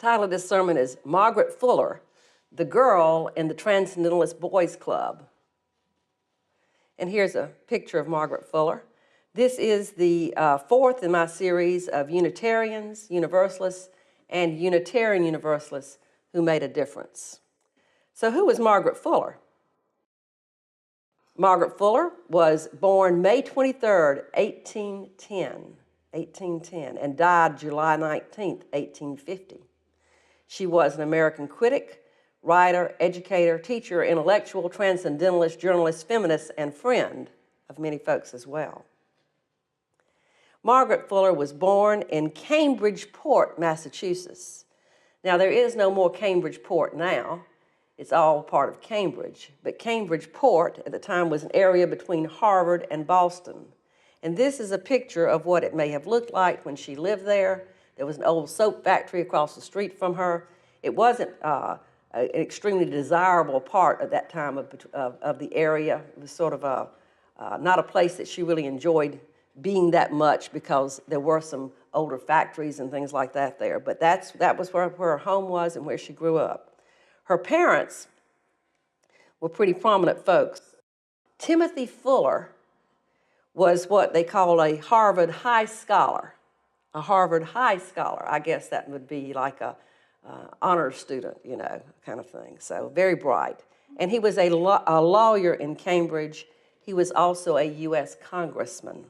title of this sermon is Margaret Fuller, the Girl in the Transcendentalist Boys Club. And here's a picture of Margaret Fuller. This is the fourth in my series of Unitarians, Universalists, and Unitarian Universalists who made a difference. So who was Margaret Fuller? Margaret Fuller was born May 23rd, 1810, and died July 19th, 1850. She was an American critic, writer, educator, teacher, intellectual, transcendentalist, journalist, feminist, and friend of many folks as well. Margaret Fuller was born in Cambridgeport, Massachusetts. Now, there is no more Cambridgeport now. It's all part of Cambridge. But Cambridgeport at the time was an area between Harvard and Boston. And this is a picture of what it may have looked like when she lived there. There was an old soap factory across the street from her. It wasn't an extremely desirable part at that time of the area. It was sort of not a place that she really enjoyed being that much because there were some older factories and things like that there. But that was where her home was and where she grew up. Her parents were pretty prominent folks. Timothy Fuller was what they call a Harvard High Scholar. A Harvard High Scholar, I guess that would be like a honors student, you know, kind of thing. So very bright. And he was a lawyer in Cambridge. He was also a U.S. congressman.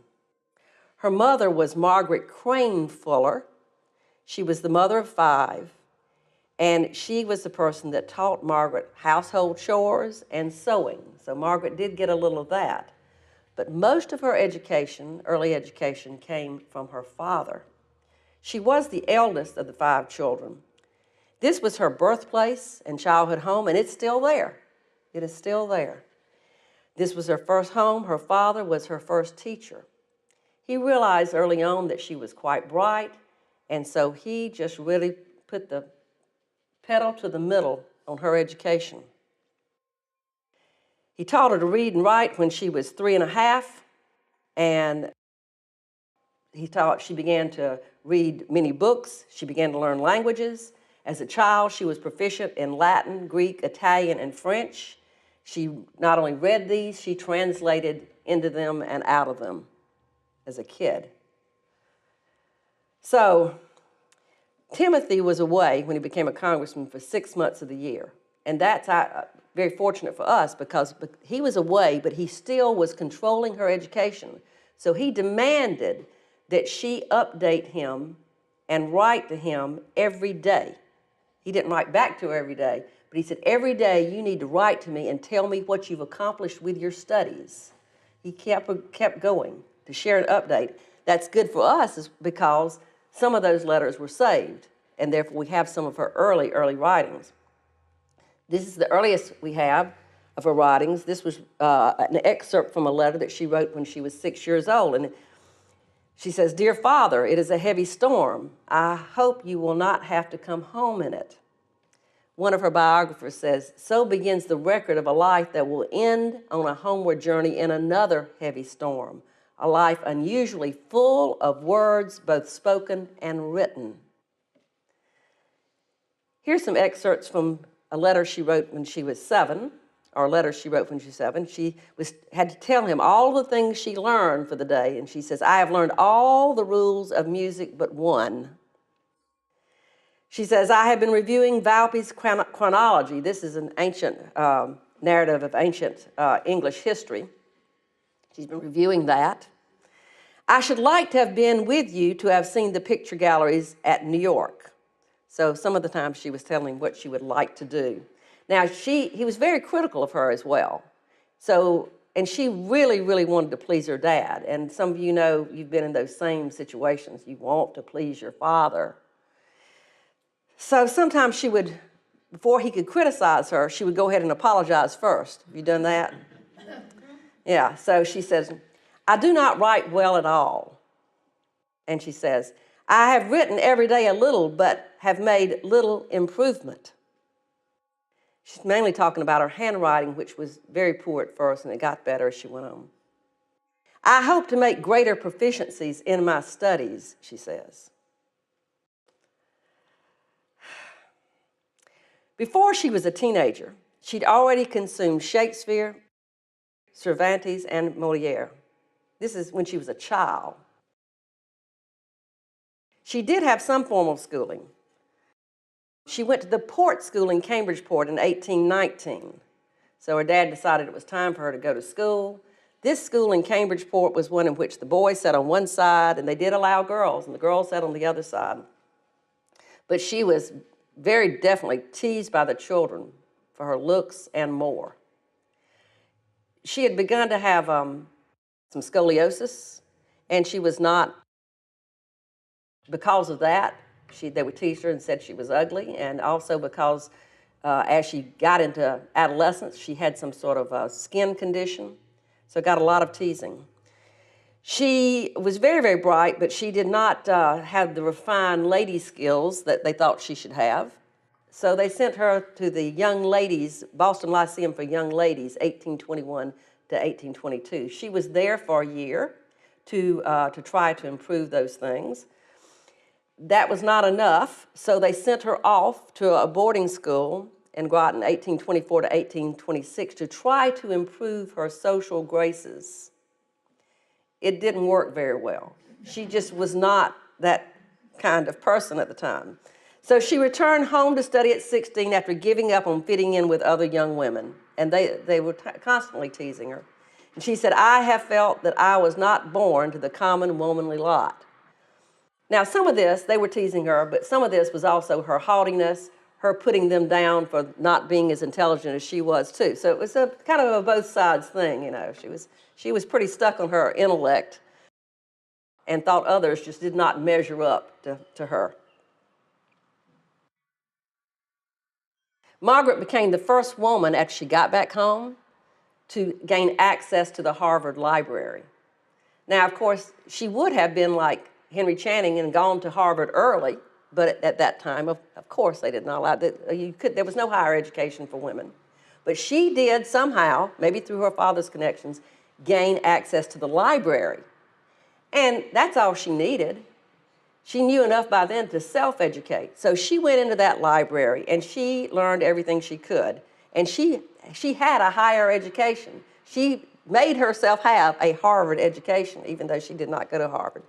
Her mother was Margaret Crane Fuller. She was the mother of 5. And she was the person that taught Margaret household chores and sewing. So Margaret did get a little of that. But most of her education, early education, came from her father. She was the eldest of the 5 children. This was her birthplace and childhood home, and it's still there. It is still there. This was her first home. Her father was her first teacher. He realized early on that she was quite bright, and so he just really put the pedal to the metal on her education. He taught her to read and write when she was 3 1/2, and she began to read many books. She began to learn languages. As a child, she was proficient in Latin, Greek, Italian, and French. She not only read these, she translated into them and out of them as a kid. So Timothy was away when he became a congressman for 6 months of the year. And that's very fortunate for us because he was away, but he still was controlling her education. So he demanded that she update him and write to him every day. He didn't write back to her every day, but he said, every day you need to write to me and tell me what you've accomplished with your studies. He kept going to share an update. That's good for us because some of those letters were saved, and therefore we have some of her early writings. This is the earliest we have of her writings. This was an excerpt from a letter that she wrote when she was 6 years old, and she says, "Dear Father, it is a heavy storm. I hope you will not have to come home in it." One of her biographers says, "So begins the record of a life that will end on a homeward journey in another heavy storm, a life unusually full of words, both spoken and written." Here's some excerpts from a letter she wrote when she was 7, or letters she wrote when she was 7. She had to tell him all the things she learned for the day, and she says, "I have learned all the rules of music but one." She says, "I have been reviewing Valpy's chronology." This is an ancient narrative of ancient English history. She's been reviewing that. "I should like to have been with you to have seen the picture galleries at New York." So some of the time she was telling him what she would like to do. Now, he was very critical of her as well. So, and she really, really wanted to please her dad. And some of you know you've been in those same situations. You want to please your father. So sometimes she would, before he could criticize her, she would go ahead and apologize first. Have you done that? Yeah, so she says, "I do not write well at all." And she says, "I have written every day a little, but have made little improvement." She's mainly talking about her handwriting, which was very poor at first, and it got better as she went on. "I hope to make greater proficiencies in my studies," she says. Before she was a teenager, she'd already consumed Shakespeare, Cervantes, and Moliere. This is when she was a child. She did have some formal schooling. She went to the Port School in Cambridgeport in 1819. So her dad decided it was time for her to go to school. This school in Cambridgeport was one in which the boys sat on one side, and they did allow girls, and the girls sat on the other side. But she was very definitely teased by the children for her looks and more. She had begun to have some scoliosis, and she was not, because of that, they would tease her and said she was ugly, and also because as she got into adolescence, she had some sort of skin condition, so got a lot of teasing. She was very, very bright, but she did not have the refined lady skills that they thought she should have. So they sent her to the Young Ladies, Boston Lyceum for Young Ladies, 1821 to 1822. She was there for a year to try to improve those things. That was not enough, so they sent her off to a boarding school in Groton, 1824 to 1826, to try to improve her social graces. It didn't work very well. She just was not that kind of person at the time. So she returned home to study at 16 after giving up on fitting in with other young women, and they were constantly teasing her. And she said, "I have felt that I was not born to the common womanly lot." Now, some of this, they were teasing her, but some of this was also her haughtiness, her putting them down for not being as intelligent as she was too. So it was a kind of a both sides thing, you know. She was pretty stuck on her intellect and thought others just did not measure up to her. Margaret became the first woman after she got back home to gain access to the Harvard Library. Now, of course, she would have been like Henry Channing and gone to Harvard early, but at that time, of course, they did not allow that. There was no higher education for women. But she did somehow, maybe through her father's connections, gain access to the library. And that's all she needed. She knew enough by then to self-educate. So she went into that library and she learned everything she could. And she had a higher education. She made herself have a Harvard education, even though she did not go to Harvard.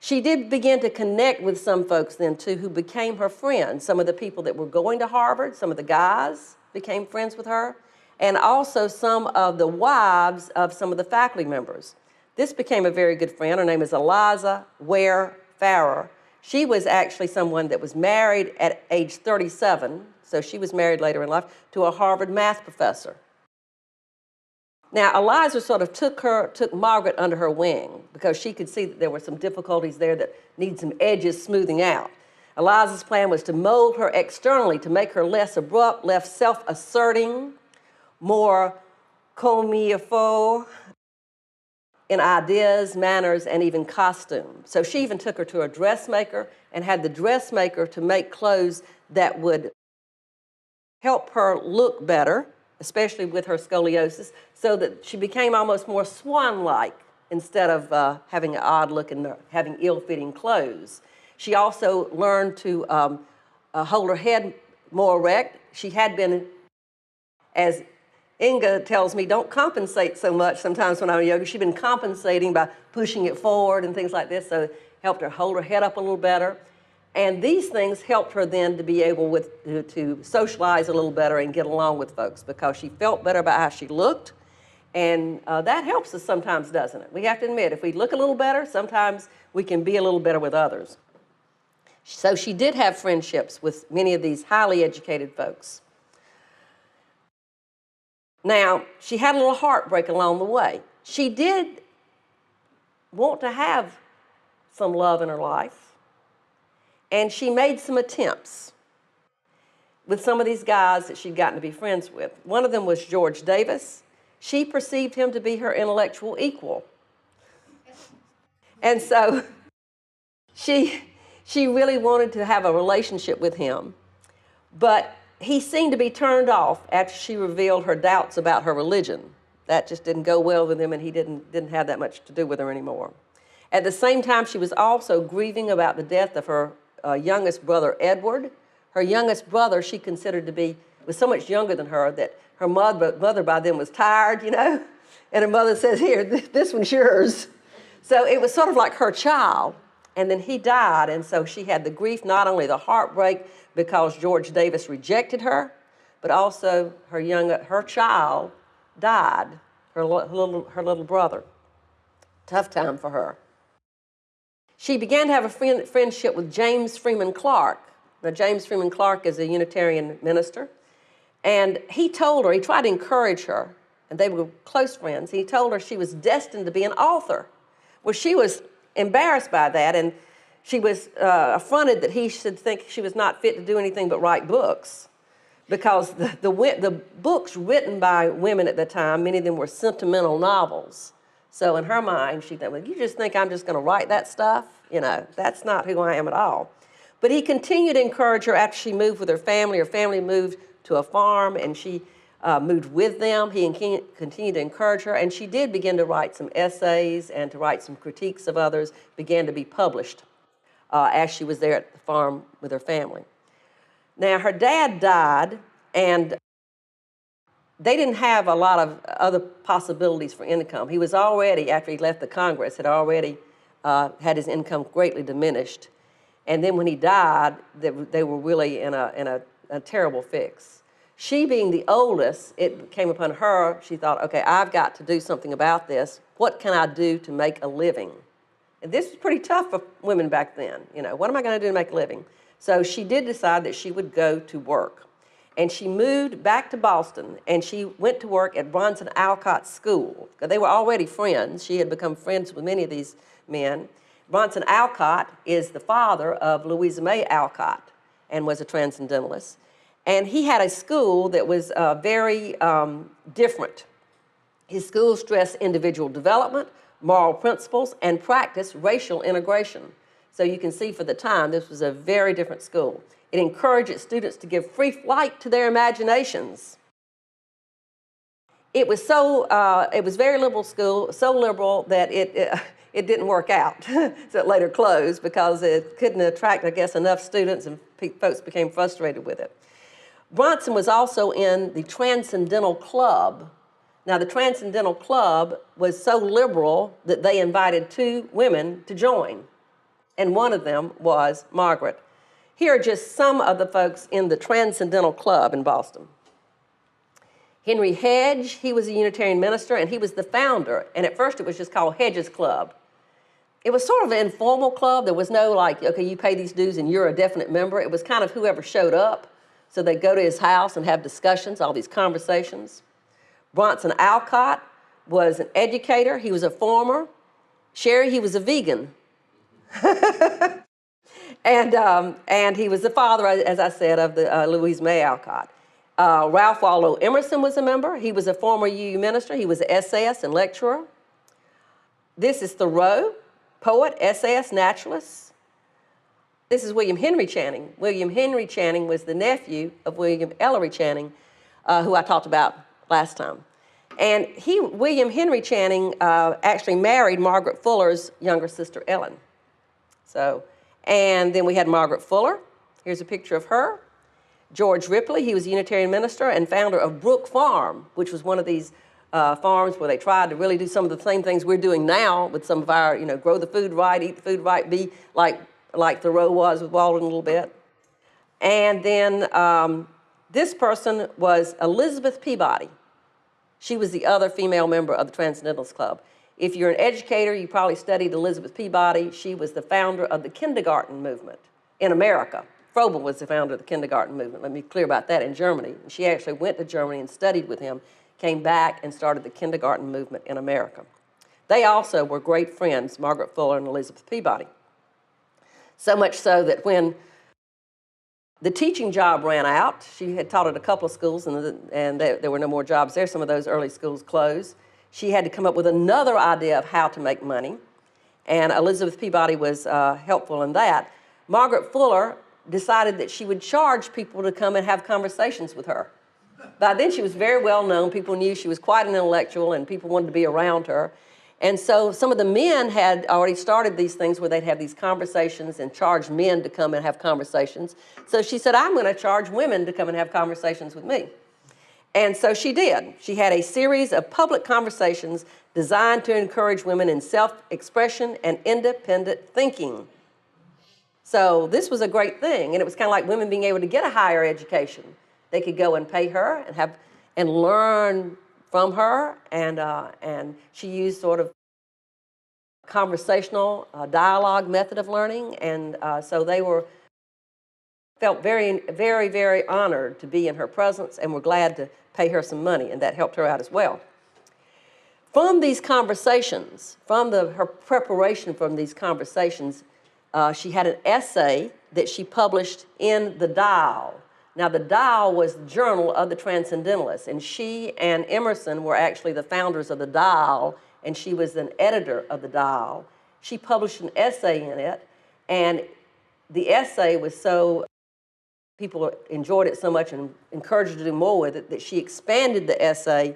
She did begin to connect with some folks then too who became her friends. Some of the people that were going to Harvard, some of the guys became friends with her, and also some of the wives of some of the faculty members. This became a very good friend. Her name is Eliza Ware Farrer. She was actually someone that was married at age 37, so she was married later in life, to a Harvard math professor. Now, Eliza sort of took Margaret under her wing because she could see that there were some difficulties there that need some edges smoothing out. Eliza's plan was to mold her externally to make her less abrupt, less self-asserting, more comme il faut in ideas, manners, and even costume. So she even took her to a dressmaker and had the dressmaker to make clothes that would help her look better, especially with her scoliosis, so that she became almost more swan-like instead of having an odd look and having ill-fitting clothes. She also learned to hold her head more erect. She had been, as Inga tells me, don't compensate so much sometimes when I was younger. She'd been compensating by pushing it forward and things like this, so it helped her hold her head up a little better. And these things helped her then to be able to socialize a little better and get along with folks because she felt better about how she looked. And that helps us sometimes, doesn't it? We have to admit, if we look a little better, sometimes we can be a little better with others. So she did have friendships with many of these highly educated folks. Now, she had a little heartbreak along the way. She did want to have some love in her life, and she made some attempts with some of these guys that she'd gotten to be friends with. One of them was George Davis. She perceived him to be her intellectual equal. And so she really wanted to have a relationship with him, but he seemed to be turned off after she revealed her doubts about her religion. That just didn't go well with him, and he didn't have that much to do with her anymore. At the same time, she was also grieving about the death of her youngest brother, Edward, Her youngest brother she considered to be, was so much younger than her that her mother by then was tired, you know? And her mother says, here, this one's yours. So it was sort of like her child. And then he died, and so she had the grief, not only the heartbreak because George Davis rejected her, but also her child died, her little brother. Tough time for her. She began to have a friendship with James Freeman Clarke. Now, James Freeman Clarke is a Unitarian minister, and he told her, he tried to encourage her, and they were close friends. He told her she was destined to be an author. Well, she was embarrassed by that, and she was affronted that he should think she was not fit to do anything but write books, because the books written by women at the time, many of them were sentimental novels. So in her mind, she thought, well, you just think I'm just going to write that stuff? You know, that's not who I am at all. But he continued to encourage her after she moved with her family. Her family moved to a farm, and she moved with them. He continued to encourage her, and she did begin to write some essays and to write some critiques of others, began to be published as she was there at the farm with her family. Now, her dad died, and they didn't have a lot of other possibilities for income. He was already, after he left the Congress, had already had his income greatly diminished. And then when he died, they were really in a terrible fix. She being the oldest, it came upon her, she thought, okay, I've got to do something about this. What can I do to make a living? And this was pretty tough for women back then. You know, what am I going to do to make a living? So she did decide that she would go to work. And she moved back to Boston, and she went to work at Bronson Alcott School. They were already friends. She had become friends with many of these men. Bronson Alcott is the father of Louisa May Alcott and was a Transcendentalist. And he had a school that was very different. His school stressed individual development, moral principles, and practiced racial integration. So you can see for the time, this was a very different school. It encouraged its students to give free flight to their imaginations. It was very liberal school, so liberal that it didn't work out. So it later closed because it couldn't attract, I guess, enough students, and folks became frustrated with it. Bronson was also in the Transcendental Club. Now, the Transcendental Club was so liberal that they invited 2 women to join, and one of them was Margaret. Here are just some of the folks in the Transcendental Club in Boston. Henry Hedge, he was a Unitarian minister, and he was the founder, and at first it was just called Hedge's Club. It was sort of an informal club. There was no like, okay, you pay these dues and you're a definite member. It was kind of whoever showed up. So they'd go to his house and have discussions, all these conversations. Bronson Alcott was an educator. He was a farmer. Sherry, he was a vegan. And he was the father, as I said, of the Louisa May Alcott. Ralph Waldo Emerson was a member. He was a former UU minister. He was an essayist and lecturer. This is Thoreau, poet, essayist, naturalist. This is William Henry Channing. William Henry Channing was the nephew of William Ellery Channing, who I talked about last time. And William Henry Channing actually married Margaret Fuller's younger sister, Ellen. And then we had Margaret Fuller. Here's a picture of her. George Ripley, he was a Unitarian minister and founder of Brook Farm, which was one of these farms where they tried to really do some of the same things we're doing now with some of our, grow the food right, eat the food right, be like Thoreau was with Walden a little bit. And then this person was Elizabeth Peabody. She was the other female member of the Transcendentalist Club. If you're an educator, you probably studied Elizabeth Peabody. She was the founder of the kindergarten movement in America. Froebel was the founder of the kindergarten movement. Let me be clear about that, in Germany. She actually went to Germany and studied with him, came back and started the kindergarten movement in America. They also were great friends, Margaret Fuller and Elizabeth Peabody. So much so that when the teaching job ran out, she had taught at a couple of schools and there were no more jobs there. Some of those early schools closed. She had to come up with another idea of how to make money, and Elizabeth Peabody was helpful in that. Margaret Fuller decided that she would charge people to come and have conversations with her. By then she was very well known. People knew she was quite an intellectual and people wanted to be around her. And so some of the men had already started these things where they'd have these conversations and charge men to come and have conversations. So she said, I'm going to charge women to come and have conversations with me. And so she did. She had a series of public conversations designed to encourage women in self-expression and independent thinking. So this was a great thing, and it was kind of like women being able to get a higher education. They could go and pay her and learn from her, and she used sort of conversational dialogue method of learning, and so they felt very, very, very honored to be in her presence, and were glad to pay her some money, and that helped her out as well. From these conversations, from her preparation from these conversations, she had an essay that she published in The Dial. Now, The Dial was the journal of the Transcendentalists, and she and Emerson were actually the founders of The Dial, and she was an editor of The Dial. She published an essay in it, and the essay was so, people enjoyed it so much and encouraged her to do more with it, that she expanded the essay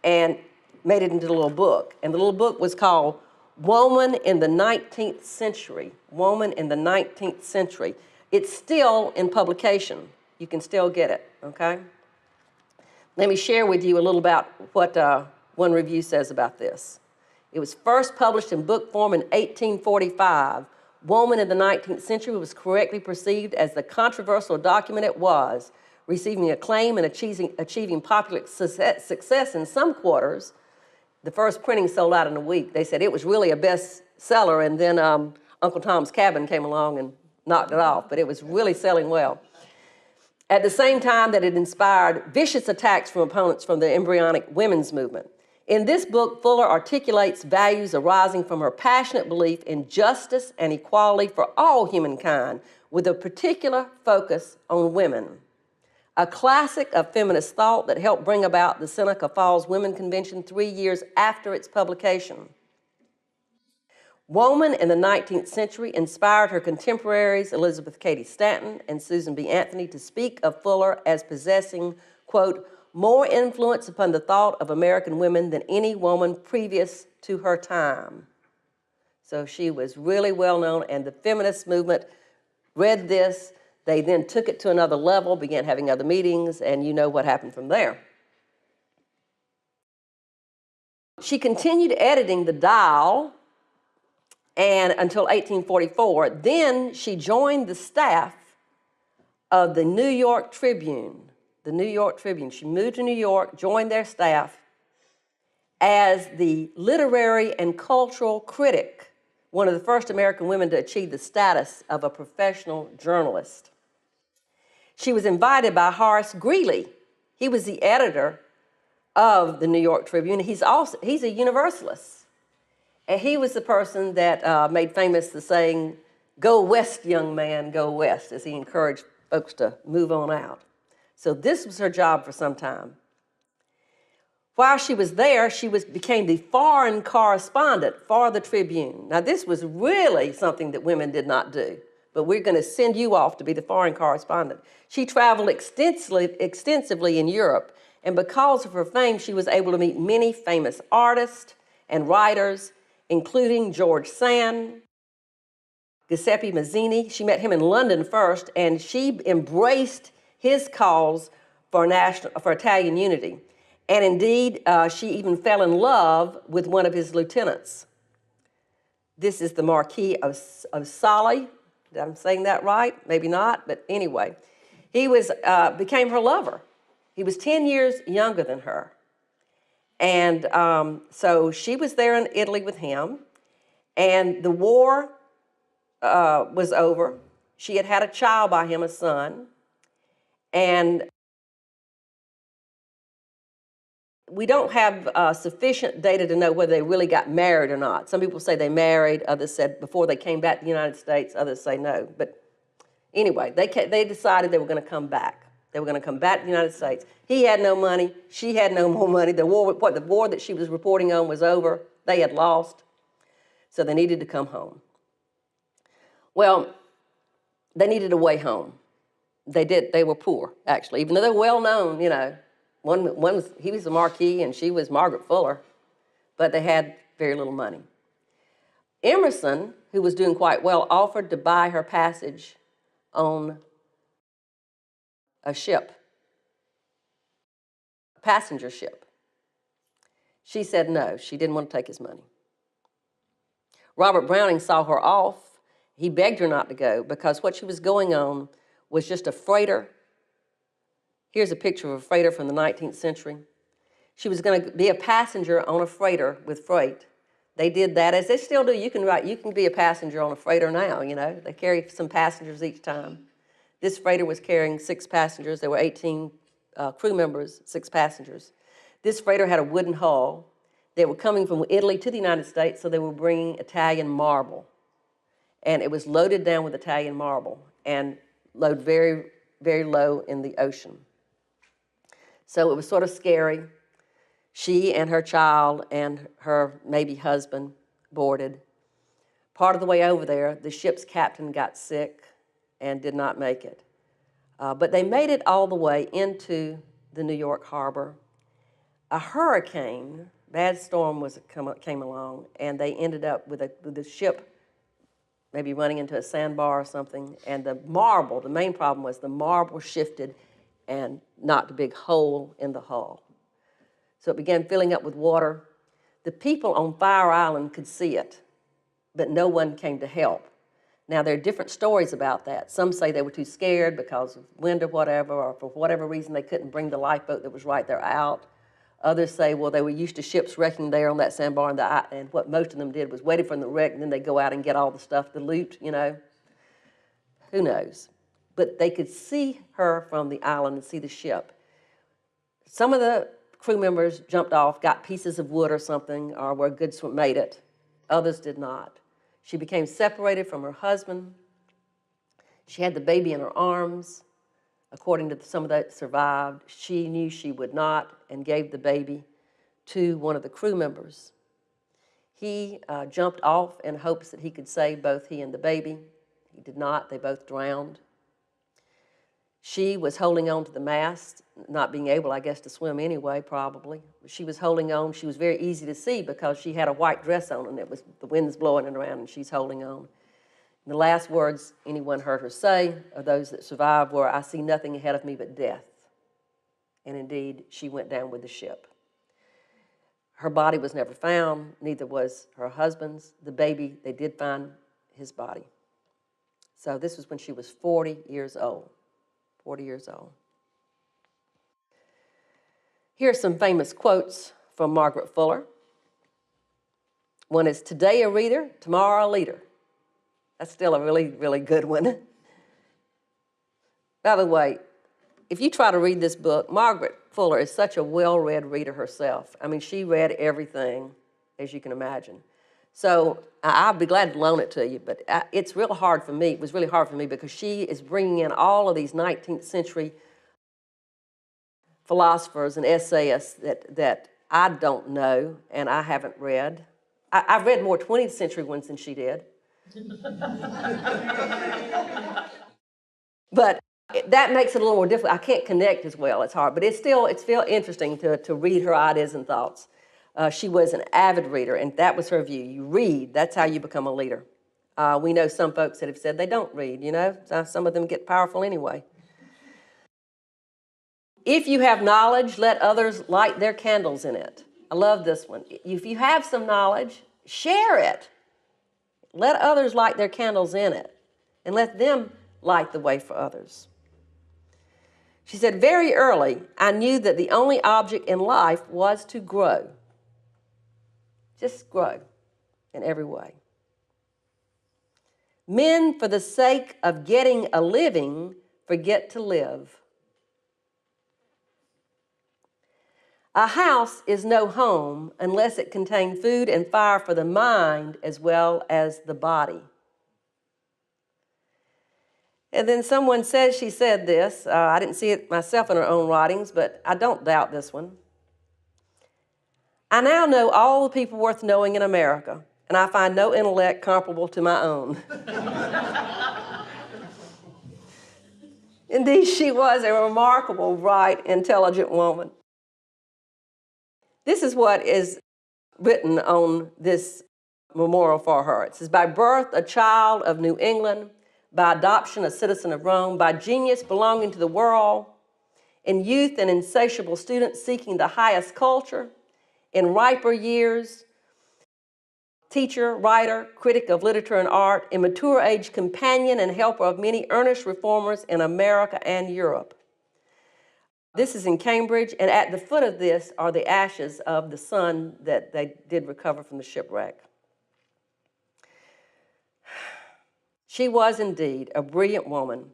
and made it into a little book. And the little book was called Woman in the 19th Century. Woman in the 19th Century. It's still in publication. You can still get it, okay? Let me share with you a little about what one review says about this. It was first published in book form in 1845. Woman in the 19th Century was correctly perceived as the controversial document it was, receiving acclaim and achieving popular success in some quarters. The first printing sold out in a week. They said it was really a bestseller, and then Uncle Tom's Cabin came along and knocked it off, but it was really selling well. At the same time that it inspired vicious attacks from opponents from the embryonic women's movement. In this book, Fuller articulates values arising from her passionate belief in justice and equality for all humankind, with a particular focus on women. A classic of feminist thought that helped bring about the Seneca Falls Women Convention 3 years after its publication. Woman in the 19th Century inspired her contemporaries Elizabeth Cady Stanton and Susan B. Anthony to speak of Fuller as possessing, quote, more influence upon the thought of American women than any woman previous to her time. So she was really well known, and the feminist movement read this. They then took it to another level, began having other meetings, and you know what happened from there. She continued editing The Dial and until 1844. Then she joined the staff of the New York Tribune. The New York Tribune. She moved to New York, joined their staff as the literary and cultural critic, one of the first American women to achieve the status of a professional journalist. She was invited by Horace Greeley. He was the editor of the New York Tribune. He's a Universalist. And he was the person that made famous the saying, "Go west, young man, go west," as he encouraged folks to move on out. So this was her job for some time. While she was there, she became the foreign correspondent for the Tribune. Now, this was really something that women did not do, but we're going to send you off to be the foreign correspondent. She traveled extensively in Europe, and because of her fame, she was able to meet many famous artists and writers, including George Sand, Giuseppe Mazzini. She met him in London first, and she embraced his cause for Italian unity. And indeed, she even fell in love with one of his lieutenants. This is the Marquis of Sali. I'm saying that right? Maybe not, but anyway. He became her lover. He was 10 years younger than her. And so she was there in Italy with him, and the war was over. She had had a child by him, a son, and we don't have sufficient data to know whether they really got married or not. Some people say they married, others said before they came back to the United States, others say no. But anyway, they decided they were going to come back. They were going to come back to the United States. He had no money. She had no more money. The war that she was reporting on was over. They had lost. So they needed to come home. Well, they needed a way home. They did. They were poor, actually, even though they were well known, you know. He was the Marquis and she was Margaret Fuller, but they had very little money. Emerson, who was doing quite well, offered to buy her passage on a ship, a passenger ship. She said no, she didn't want to take his money. Robert Browning saw her off. He begged her not to go because what she was going on was just a freighter. Here's a picture of a freighter from the 19th century. She was going to be a passenger on a freighter with freight. They did that, as they still do. You can be a passenger on a freighter now, you know. They carry some passengers each time. This freighter was carrying 6 passengers. There were 18 crew members, 6 passengers. This freighter had a wooden hull. They were coming from Italy to the United States, so they were bringing Italian marble. And it was loaded down with Italian marble and loaded very, very low in the ocean. So it was sort of scary. She and her child and her maybe husband boarded. Part of the way over there, the ship's captain got sick and did not make it. But they made it all the way into the New York harbor. A hurricane, bad storm came along, and they ended up with the ship maybe running into a sandbar or something, and the main problem was the marble shifted and knocked a big hole in the hull. So it began filling up with water. The people on Fire Island could see it, but no one came to help. Now, there are different stories about that. Some say they were too scared because of wind or whatever, or for whatever reason they couldn't bring the lifeboat that was right there out. Others say, well, they were used to ships wrecking there on that sandbar, and what most of them did was waited for the wreck, and then they'd go out and get all the stuff, the loot, you know. Who knows? But they could see her from the island and see the ship. Some of the crew members jumped off, got pieces of wood or something, or where goods made it. Others did not. She became separated from her husband. She had the baby in her arms. According to some of that survived, she knew she would not and gave the baby to one of the crew members. He jumped off in hopes that he could save both he and the baby. He did not. They both drowned. She was holding on to the mast, not being able, I guess, to swim anyway, probably. She was holding on. She was very easy to see because she had a white dress on, and the wind's blowing it around, and she's holding on. And the last words anyone heard her say, of those that survived, were, "I see nothing ahead of me but death." And indeed, she went down with the ship. Her body was never found, neither was her husband's. The baby, they did find his body. So this was when she was 40 years old. 40 years old. Here are some famous quotes from Margaret Fuller. One is, "Today a reader, tomorrow a leader." That's still a really, really good one. By the way, if you try to read this book, Margaret Fuller is such a well-read reader herself. I mean, she read everything, as you can imagine. So I'll be glad to loan it to you, but it's real hard for me. It was really hard for me because she is bringing in all of these 19th century philosophers and essayists that I don't know and I haven't read. I've read more 20th century ones than she did. But that makes it a little more difficult. I can't connect as well. It's hard, but it's still interesting to read her ideas and thoughts. She was an avid reader, and that was her view. You read, that's how you become a leader. We know some folks that have said they don't read, you know. Some of them get powerful anyway. "If you have knowledge, let others light their candles in it." I love this one. If you have some knowledge, share it. Let others light their candles in it, and let them light the way for others. She said, "Very early, I knew that the only object in life was to grow. Just grow in every way. Men, for the sake of getting a living, forget to live. A house is no home unless it contain food and fire for the mind as well as the body." And then someone says she said this. I didn't see it myself in her own writings, but I don't doubt this one. "I now know all the people worth knowing in America, and I find no intellect comparable to my own." Indeed, she was a remarkable, bright, intelligent woman. This is what is written on this memorial for her. It says, by birth a child of New England, by adoption a citizen of Rome, by genius belonging to the world, in youth an insatiable student seeking the highest culture, in riper years teacher, writer, critic of literature and art, in mature age companion and helper of many earnest reformers in America and Europe. This is in Cambridge, and at the foot of this are the ashes of the son that they did recover from the shipwreck. She was indeed a brilliant woman.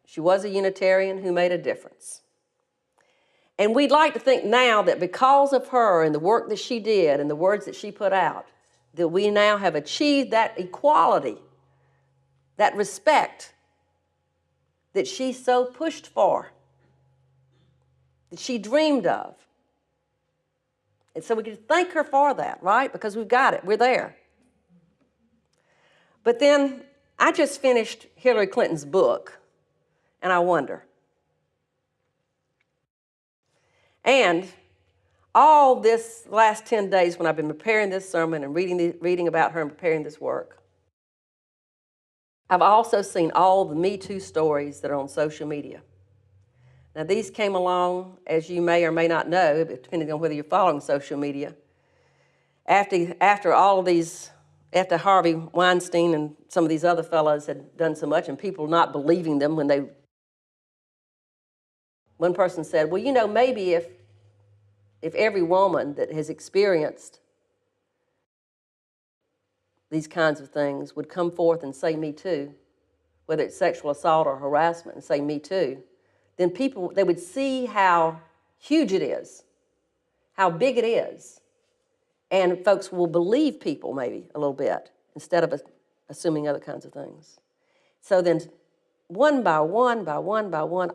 She was a Unitarian who made a difference. And we'd like to think now that because of her and the work that she did and the words that she put out, that we now have achieved that equality, that respect that she so pushed for, that she dreamed of. And so we can thank her for that, right? Because we've got it, we're there. But then I just finished Hillary Clinton's book, and I wonder. And all this last 10 days when I've been preparing this sermon and reading about her and preparing this work, I've also seen all the Me Too stories that are on social media. Now, these came along, as you may or may not know, depending on whether you're following social media, after all of these, after Harvey Weinstein and some of these other fellows had done so much and people not believing them when they, one person said, well, you know, maybe if every woman that has experienced these kinds of things would come forth and say Me Too, whether it's sexual assault or harassment, and say Me Too, then people, they would see how huge it is, how big it is, and folks will believe people maybe a little bit instead of assuming other kinds of things. So then one by one,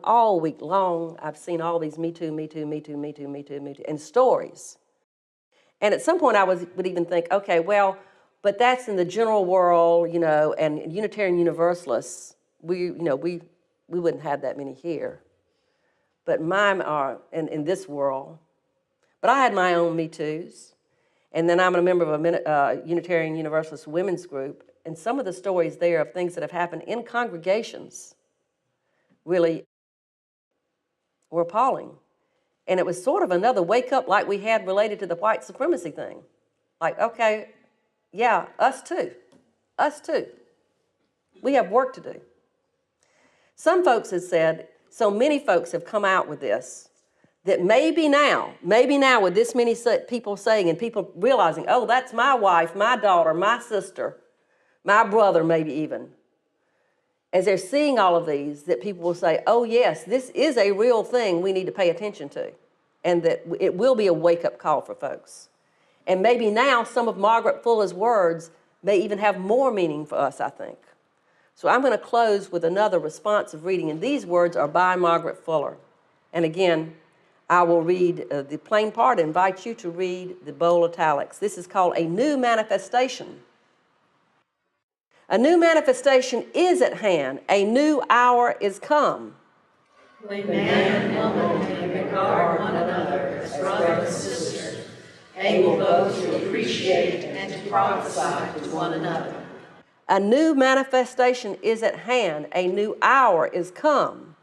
all week long, I've seen all these Me Too, Me Too, Me Too, Me Too, Me Too, Me Too, and stories. And at some point I would even think, okay, well, but that's in the general world, you know, and Unitarian Universalists, we wouldn't have that many here. But mine are in this world. But I had my own Me Too's. And then I'm a member of a Unitarian Universalist women's group. And some of the stories there of things that have happened in congregations really were appalling. And it was sort of another wake up like we had related to the white supremacy thing. Like, okay, yeah, us too. Us too. We have work to do. Some folks have said, so many folks have come out with this, that maybe now with this many people saying and people realizing, oh, that's my wife, my daughter, my sister, my brother maybe even. As they're seeing all of these, that people will say, oh yes, this is a real thing we need to pay attention to. And that it will be a wake-up call for folks. And maybe now some of Margaret Fuller's words may even have more meaning for us, I think. So I'm going to close with another responsive reading, and these words are by Margaret Fuller. And again, I will read the plain part and invite you to read the bold italics. This is called A New Manifestation. A new manifestation is at hand. A new hour is come. When man and woman can regard one another as brother and sister, able both to appreciate and to prophesy to one another. A new manifestation is at hand. A new hour is come.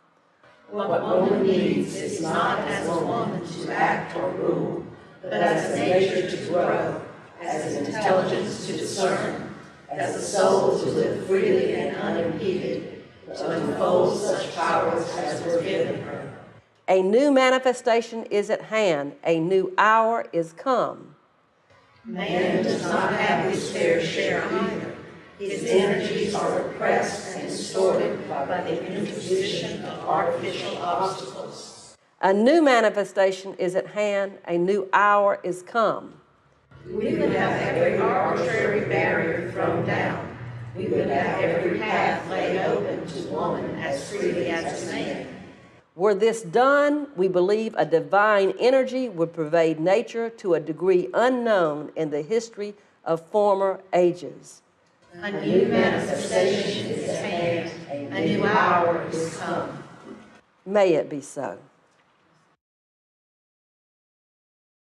What woman needs is not as a woman to act or rule, but as a nature to grow, as an intelligence to discern, as a soul to live freely and unimpeded, to unfold such powers as were given her. A new manifestation is at hand. A new hour is come. Man does not have his fair share either. His energies are repressed and distorted by the imposition of artificial obstacles. A new manifestation is at hand. A new hour is come. We would have every arbitrary barrier thrown down. We would have every path laid open to woman as freely as to man. Were this done, we believe a divine energy would pervade nature to a degree unknown in the history of former ages. A new manifestation is at hand. A new hour is come. May it be so.